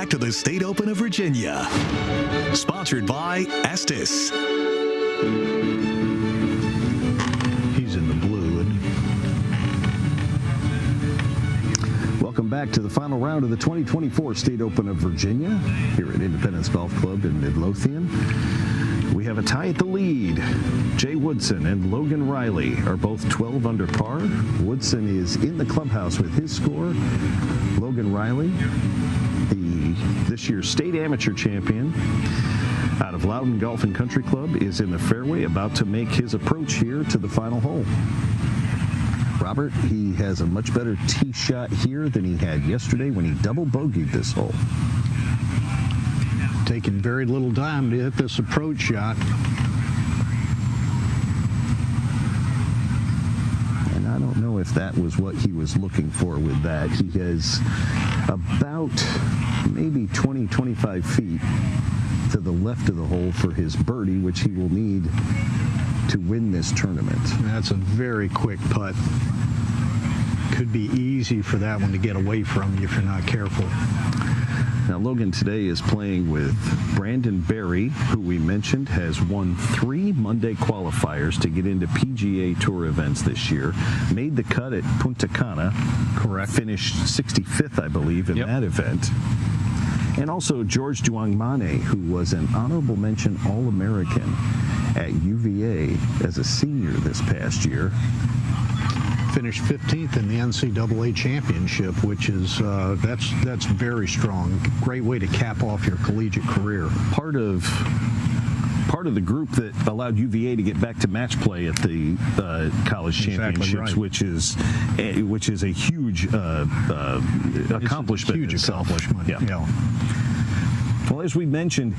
back to the State Open of Virginia. Sponsored by Estes. He's in the blue, isn't he? Welcome back to the final round of the 2024 State Open of Virginia here at Independence Golf Club in Midlothian. We have a tie at the lead. Jay Woodson and Logan Riley are both 12 under par. Woodson is in the clubhouse with his score. Logan Riley, this year's state amateur champion out of Loudon Golf and Country Club, is in the fairway about to make his approach here to the final hole. Robert, he has a much better tee shot here than he had yesterday when he double bogeyed this hole. Taking very little time to hit this approach shot. And I don't know if that was what he was looking for with that. He has about maybe 20, 25 feet to the left of the hole for his birdie, which he will need to win this tournament. That's a very quick putt. Could be easy for that one to get away from you if you're not careful. Now, Logan today is playing with Brandon Berry, who we mentioned has won 3 Monday qualifiers to get into PGA Tour events this year. Made the cut at Punta Cana. Correct. Finished 65th, I believe, in that event. And also George Duangmane, who was an honorable mention All-American at UVA as a senior this past year. Finished 15th in the NCAA championship, which is that's very strong. Great way to cap off your collegiate career. Part of the group that allowed UVA to get back to match play at the college championships, which is a huge accomplishment. Huge accomplishment. Yeah. Well, as we mentioned,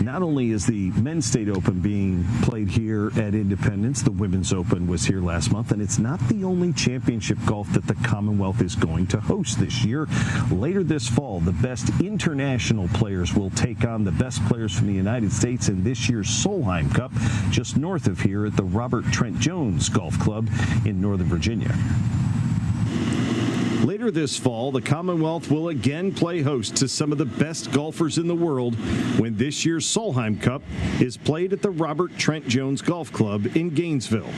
not only is the Men's State Open being played here at Independence, the Women's Open was here last month, and it's not the only championship golf that the Commonwealth is going to host this year. Later this fall, the best international players will take on the best players from the United States in this year's Solheim Cup, just north of here at the Robert Trent Jones Golf Club in Northern Virginia. Later this fall, the Commonwealth will again play host to some of the best golfers in the world when this year's Solheim Cup is played at the Robert Trent Jones Golf Club in Gainesville.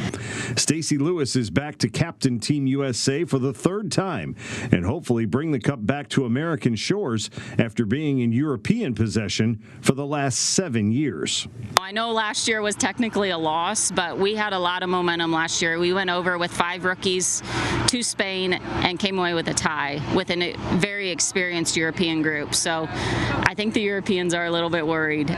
Stacey Lewis is back to captain Team USA for the 3rd time and hopefully bring the cup back to American shores after being in European possession for the last 7 years. I know last year was technically a loss, but we had a lot of momentum last year. We went over with 5 rookies to Spain and came away with a tie with a very experienced European group. So I think the Europeans are a little bit worried.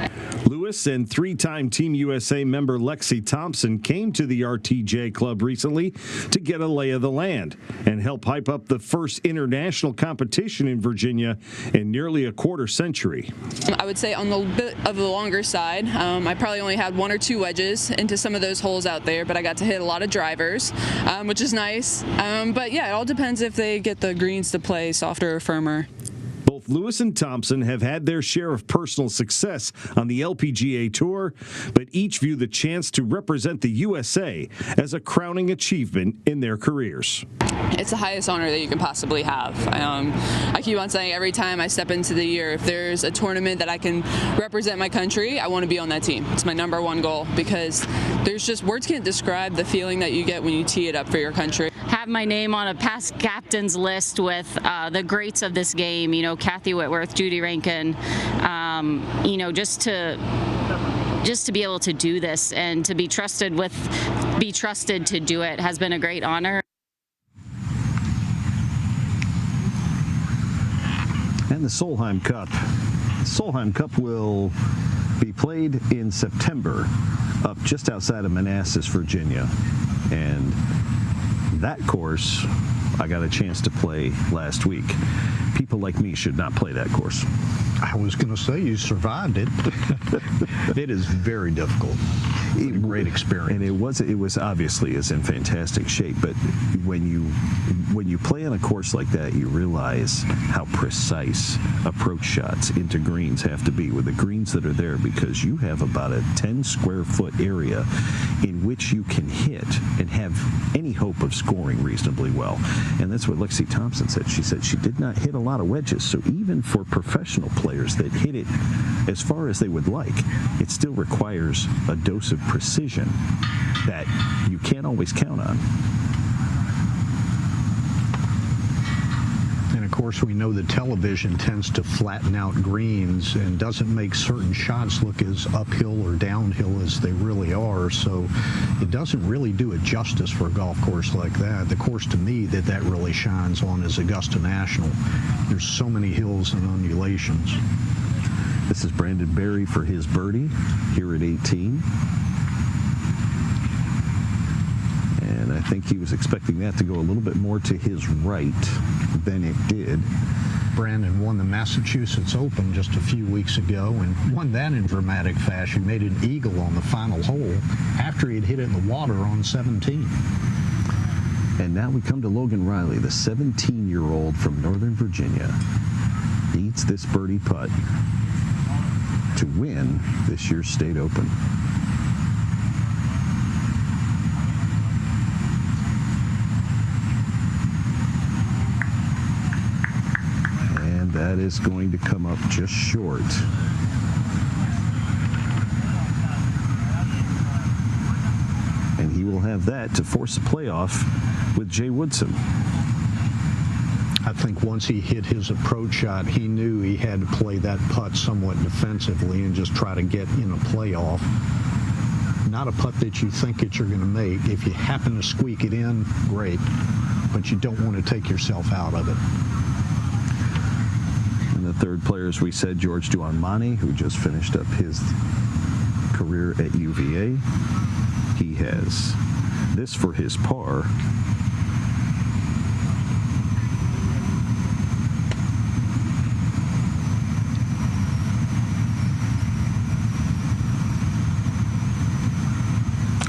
Lewis and 3-time Team USA member Lexi Thompson came to the RTJ Club recently to get a lay of the land and help hype up the first international competition in Virginia in nearly a quarter century. I would say on the bit of the longer side, I probably only had 1 or 2 wedges into some of those holes out there, but I got to hit a lot of drivers, which is nice. But yeah, it all depends if they get the greens to play softer or firmer. Both Lewis and Thompson have had their share of personal success on the LPGA Tour, but each view the chance to represent the USA as a crowning achievement in their careers. It's the highest honor that you can possibly have. I keep on saying every time I step into the year, if there's a tournament that I can represent my country, I want to be on that team. It's my #1 goal because there's just words can't describe the feeling that you get when you tee it up for your country. Have my name on a past captain's list with the greats of this game, Kathy Whitworth, Judy Rankin, just to be able to do this and to be trusted to do it has been a great honor. And the Solheim Cup. The Solheim Cup will be played in September up just outside of Manassas, Virginia. And that course I got a chance to play last week. People like me should not play that course. I was going to say you survived it. It is very difficult. a great experience. And it was obviously is in fantastic shape, but when you play on a course like that, you realize how precise approach shots into greens have to be with the greens that are there, because you have about a 10 square foot area in which you can hit and have any hope of scoring reasonably well. And that's what Lexi Thompson said. She said she did not hit a lot of wedges, so even for professional players that hit it as far as they would like, it still requires a dose of precision that you can't always count on. And of course, we know that television tends to flatten out greens and doesn't make certain shots look as uphill or downhill as they really are. So it doesn't really do it justice for a golf course like that. The course to me that really shines on is Augusta National. There's so many hills and undulations. This is Brandon Berry for his birdie here at 18. And I think he was expecting that to go a little bit more to his right than it did. Brandon won the Massachusetts Open just a few weeks ago and won that in dramatic fashion. Made an eagle on the final hole after he had hit it in the water on 17. And now we come to Logan Riley, the 17-year-old from Northern Virginia. Needs this birdie putt to win this year's State Open. And that is going to come up just short. And he will have that to force a playoff with Jay Woodson. I think once he hit his approach shot, he knew he had to play that putt somewhat defensively and just try to get in a playoff. Not a putt that you think that you're going to make. If you happen to squeak it in, great, but you don't want to take yourself out of it. And the third player, as we said, George Duanmani, who just finished up his career at UVA. He has this for his par.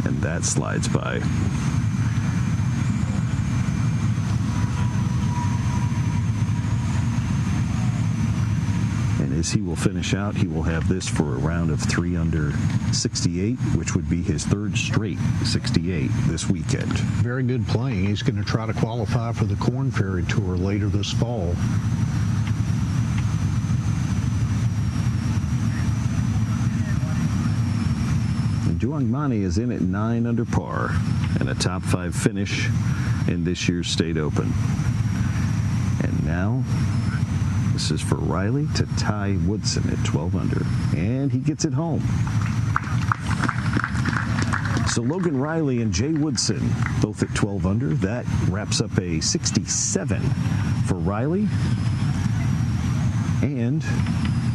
And that slides by. And as he will finish out, he will have this for a round of 3 under 68, which would be his third straight 68 this weekend. Very good playing. He's going to try to qualify for the Korn Ferry Tour later this fall. And Duanmani is in at 9 under par and a top 5 finish in this year's State Open. And now this is for Riley to tie Woodson at 12 under, and he gets it home. So Logan Riley and Jay Woodson both at 12 under. That wraps up a 67 for Riley. And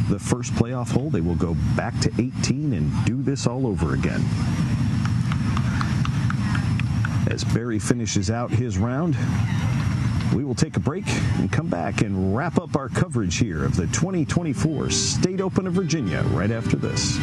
the first playoff hole, they will go back to 18 and do this all over again. As Berry finishes out his round, we will take a break and come back and wrap up our coverage here of the 2024 State Open of Virginia right after this.